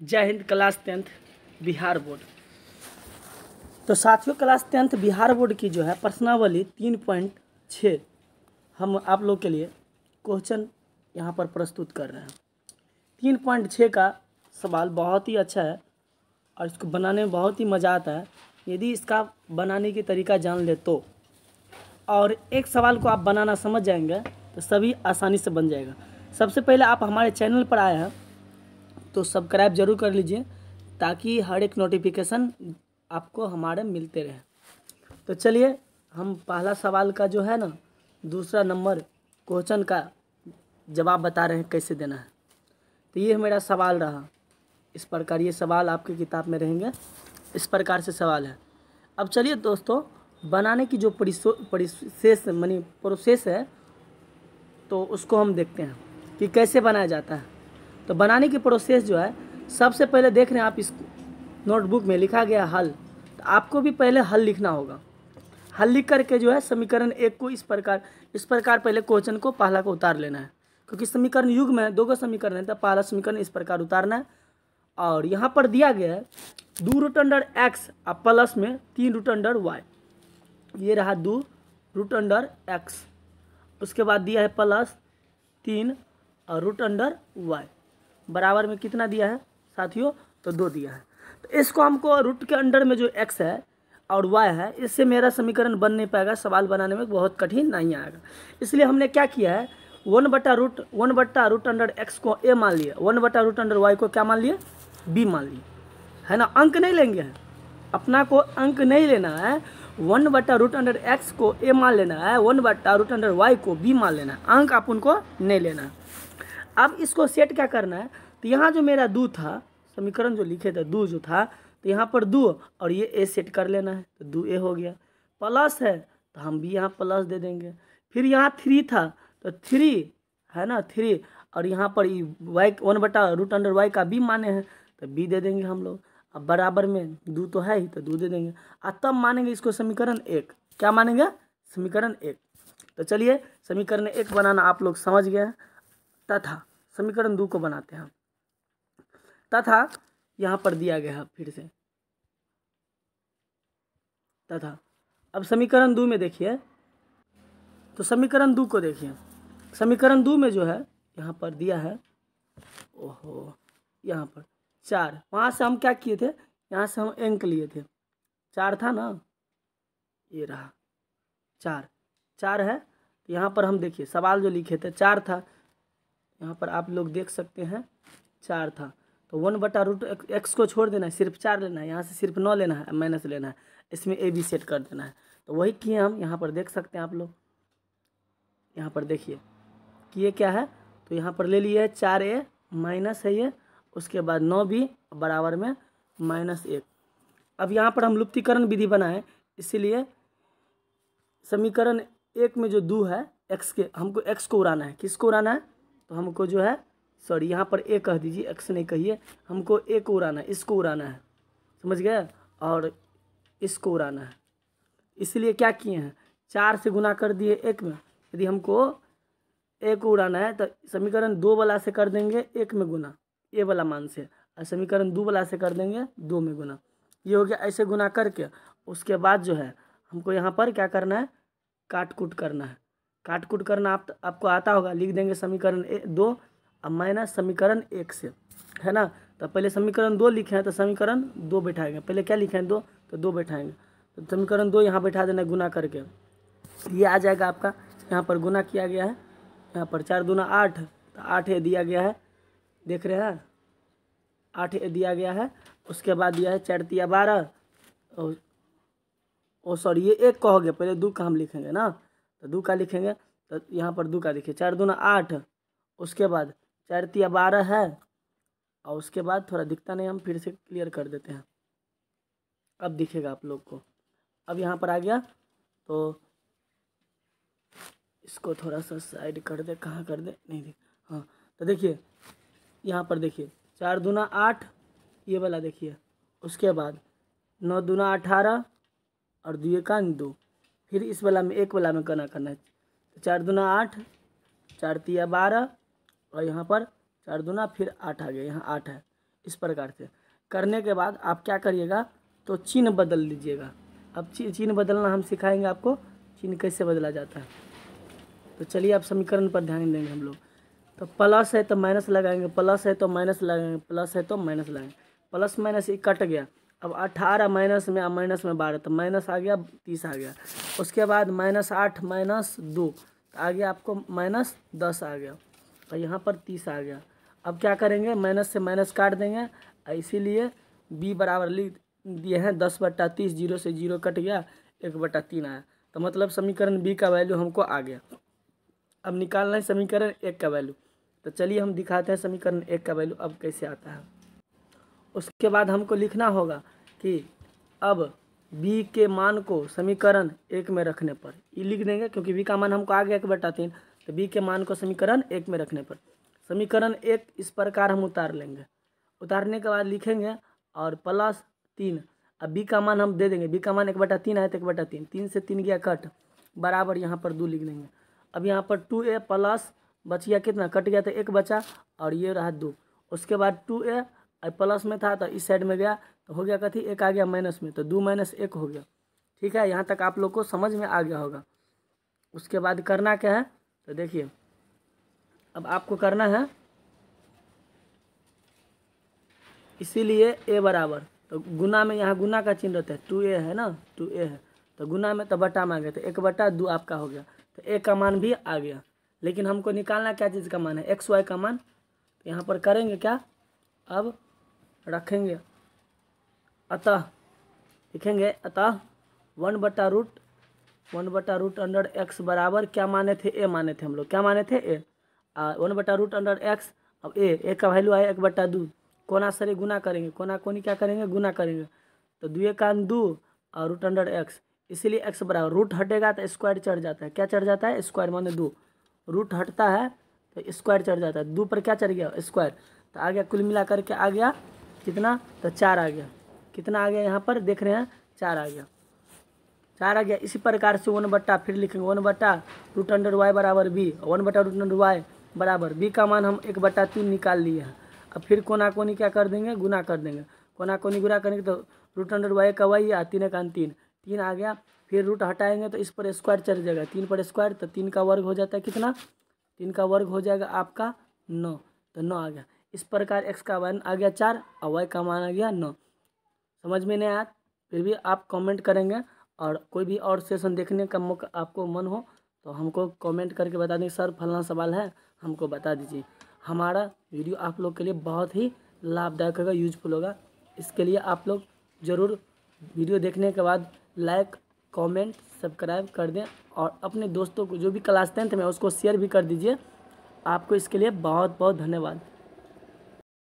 जय Hind. Class 10th Bihar board. तो साथियों, क्लास 10th बिहार बोर्ड की जो है प्रश्नावली 3.6 हम आप लोग के लिए क्वेश्चन यहाँ पर प्रस्तुत कर रहे हैं। 3.6 का सवाल बहुत ही अच्छा है और इसको बनाने में बहुत ही मज़ा आता है यदि इसका बनाने की तरीका जान ले तो। और एक सवाल को आप बनाना समझ जाएंगे तो सभी आसानी से बन जाएगा। सबसे पहले आप हमारे चैनल पर आए हैं तो सब्सक्राइब जरूर कर लीजिए ताकि हर एक नोटिफिकेशन आपको हमारे मिलते रहे। तो चलिए हम पहला सवाल का जो है ना दूसरा नंबर क्वेश्चन का जवाब बता रहे हैं कैसे देना है। तो ये मेरा सवाल रहा इस प्रकार, ये सवाल आपकी किताब में रहेंगे इस प्रकार से सवाल है। अब चलिए दोस्तों, बनाने की जो प्रोसेस है तो उसको हम देखते हैं कि कैसे बनाया जाता है। तो बनाने की प्रोसेस जो है, सबसे पहले देख रहे हैं आप इस नोटबुक में लिखा गया हल, तो आपको भी पहले हल लिखना होगा। हल लिख करके जो है समीकरण 1 को इस प्रकार पहले क्वेश्चन को पहला को उतार लेना है, क्योंकि समीकरण युग में दो समीकरण है तो पहला समीकरण इस प्रकार उतारना है। और यहाँ पर दिया गया है 2√x और प्लस में 3√y, ये रहा 2√x। उसके बाद दिया है प्लस 3 और √y बराबर में कितना दिया है साथियों, तो 2 दिया है। तो इसको हमको रूट के अंडर में जो x है और y है, इससे मेरा समीकरण बन नहीं पाएगा, सवाल बनाने में बहुत कठिन नहीं आएगा। इसलिए हमने क्या किया है 1/√x को a मान लिया, 1/√y को क्या मान लिया, b मान लिया, है ना। अंक नहीं लेंगे, अपना को अंक नहीं लेना है। 1/√x को a मान लेना है, 1/√y को b मान लेना है, अंक आप उनको नहीं लेना है। अब इसको सेट क्या करना है, तो यहाँ जो मेरा 2 था, समीकरण जो लिखे थे 2 जो था, तो यहाँ पर 2 और ये a सेट कर लेना है, तो 2a हो गया। प्लस है तो हम भी यहाँ प्लस दे देंगे। फिर यहाँ 3 था तो 3 है ना, 3 और यहाँ पर y 1/√y का b माने हैं तो b दे देंगे हम लोग। अब बराबर में 2 तो है ही तो 2 दे देंगे और तब मानेंगे इसको समीकरण 1। क्या मानेंगे, समीकरण 1। तो चलिए समीकरण 1 बनाना आप लोग समझ गए हैं। तथा समीकरण 2 को बनाते हैं। तथा यहाँ पर दिया गया है फिर से तथा। अब समीकरण 2 में देखिए, तो समीकरण 2 को देखिए, समीकरण 2 में जो है यहाँ पर दिया है, ओहो, यहाँ पर 4, वहाँ से हम क्या किए थे, यहाँ से हम अंक लिए थे, 4 था ना, ये रहा 4 है। तो यहाँ पर हम देखिए सवाल जो लिखे थे 4 था, यहाँ पर आप लोग देख सकते हैं 4 था। तो 1/√x को छोड़ देना है, सिर्फ 4 लेना है, यहाँ से सिर्फ 9 लेना है, माइनस लेना है, इसमें a b सेट कर देना है। तो वही किए हम, यहाँ पर देख सकते हैं आप लोग, यहाँ पर देखिए कि ये क्या है, तो यहाँ पर ले लिए है 4a माइनस है ये, उसके बाद 9b बराबर में -1। अब यहाँ पर हम लुप्तीकरण विधि बनाए, इसीलिए समीकरण 1 में जो 2 है x के, हमको x को उड़ाना है। किसको उड़ाना है, तो हमको जो है सॉरी यहाँ पर a कह दीजिए, x नहीं कहिए, हमको a को उड़ाना है, इसको उड़ाना है, समझ गए, और इसको उड़ाना है। इसलिए क्या किए हैं 4 से गुना कर दिए 1 में। यदि हमको a को उड़ाना है तो समीकरण 2 वाला से कर देंगे 1 में गुना a वाला मान से, और समीकरण 2 वाला से कर देंगे 2 में गुना। ये हो गया, ऐसे गुना करके उसके बाद जो है हमको यहाँ पर क्या करना है, काट कूट करना है। काट कूट करना आपको आता होगा, लिख देंगे समीकरण 2 अब माइनस समीकरण 1 से, है ना। तो पहले समीकरण 2 लिखे हैं तो समीकरण 2 बैठाएंगे, पहले क्या लिखे हैं 2, तो 2 बैठाएंगे, तो समीकरण 2 यहाँ बैठा देना गुना करके, ये आ जाएगा आपका। यहाँ पर गुना किया गया है, यहाँ पर 4 दूना 8, तो 8 ए दिया गया है, देख रहे हैं 8 ए दिया गया है। उसके बाद दिया है 4 तिया 12, ओ सॉरी ये 1 कहोगे, पहले 2 का हम लिखेंगे ना, तो 2 का लिखेंगे, तो यहाँ पर 2 का देखिए 4 दूना 8, उसके बाद 4 तिया 12 है, और उसके बाद थोड़ा दिखता नहीं, हम फिर से क्लियर कर देते हैं, अब दिखेगा आप लोग को। अब यहाँ पर आ गया, तो इसको थोड़ा सा साइड कर दे, कहाँ कर दे, नहीं दिख, हाँ। तो देखिए यहाँ पर देखिए 4 दूना 8 ये वाला देखिए, उसके बाद 9 दूना 18 और 2 का 2, फिर इस वाला में एक वाला में करना है, तो 4 दूना 8, 4 तिया 12 और यहाँ पर 4 दूना फिर 8 आ गया, यहाँ 8 है, इस प्रकार से करने के बाद आप क्या करिएगा, तो चिन्ह बदल लीजिएगा। अब चिन्ह बदलना हम सिखाएंगे आपको, चिन्ह कैसे बदला जाता है। तो चलिए आप समीकरण पर ध्यान देंगे हम लोग। तो प्लस है तो माइनस लगाएंगे, प्लस है तो माइनस लगाएंगे, प्लस है तो माइनस लगाएंगे, प्लस माइनस ये कट गया। अब 18 माइनस में 12 तो माइनस आ गया 30 आ गया। उसके बाद -8 -2 तो आ गया आपको -10 आ गया, और यहाँ पर 30 आ गया। अब क्या करेंगे, माइनस से माइनस काट देंगे, इसीलिए b बराबर लिख दिए हैं 10/30, 0 से 0 कट गया, 1/3 आया। तो मतलब समीकरण b का वैल्यू हमको आ गया। अब निकालना है समीकरण 1 का वैल्यू। तो चलिए हम दिखाते हैं समीकरण 1 का वैल्यू अब कैसे आता है। उसके बाद हमको लिखना होगा कि अब b के मान को समीकरण 1 में रखने पर, ये लिख देंगे क्योंकि b का मान हमको आ गया 1/3, तो b के मान को समीकरण 1 में रखने पर समीकरण 1 इस प्रकार हम उतार लेंगे। उतारने के बाद लिखेंगे और +3। अब b का मान हम दे देंगे, b का मान 1/3 आया तो 1/3, 3 से 3 गया कट, बराबर यहाँ पर 2 लिख देंगे। अब यहाँ पर 2a प्लस बच गया कितना, कट गया तो 1 बचा, और ये रहा 2। उसके बाद 2a प्लस में था तो इस साइड में गया तो हो गया कथी, 1 आ गया माइनस में, तो 2 - 1 हो गया। ठीक है, यहाँ तक आप लोग को समझ में आ गया होगा। उसके बाद करना क्या है, तो देखिए अब आपको करना है, इसीलिए a बराबर, तो गुना में यहाँ गुना का चिन्ह रहता है, 2a है ना, 2a है, तो गुना में तो बटा में आ गया, तो 1/2 आपका हो गया, तो a का मान भी आ गया। लेकिन हमको निकालना क्या चीज़ का मान है, x y का मान। तो यहाँ पर करेंगे क्या, अब रखेंगे, अतः लिखेंगे, अतः 1/√1 अंडर x बराबर क्या माने थे, a माने थे हम लोग, क्या माने थे a, 1/√x। अब a का वैल्यू आया 1/2, कोना सरे गुना करेंगे, कोना कोनी क्या करेंगे, गुना करेंगे, तो 2 का 2 और √x, इसीलिए x बराबर, रूट हटेगा तो स्क्वायर चढ़ जाता है, क्या चढ़ जाता है, स्क्वायर माने 2, रूट हटता है तो स्क्वायर चढ़ जाता है, 2 पर क्या चढ़ गया, स्क्वायर, तो आ गया कुल मिला करके आ गया कितना, तो 4 आ गया। कितना आ गया यहाँ पर देख रहे हैं, 4 आ गया, 4 आ गया। इसी प्रकार से 1 फिर लिखेंगे 1/√y बराबर b, 1/√y बराबर b का मान हम 1/3 निकाल लिए हैं। अब फिर कोना कोनी क्या कर देंगे, गुना कर देंगे, कोना कोनी गुना करेंगे तो √y का y या 3 का 3 आ गया। फिर रूट हटाएंगे तो इस पर स्क्वायर चढ़ जाएगा, 3 पर स्क्वायर, तो 3 का वर्ग हो जाता है कितना, 3 का वर्ग हो जाएगा आपका 9, तो 9 आ गया। इस प्रकार x का मान आ गया 4 और y का मान आ गया 9। समझ में नहीं आया फिर भी आप कमेंट करेंगे, और कोई भी और सेशन देखने का मौका आपको मन हो तो हमको कमेंट करके बता दें, सर फलना सवाल है हमको बता दीजिए। हमारा वीडियो आप लोग के लिए बहुत ही लाभदायक होगा, यूजफुल होगा। इसके लिए आप लोग ज़रूर वीडियो देखने के बाद लाइक कमेंट सब्सक्राइब कर दें, और अपने दोस्तों को जो भी क्लास 10th में उसको शेयर भी कर दीजिए। आपको इसके लिए बहुत बहुत धन्यवाद।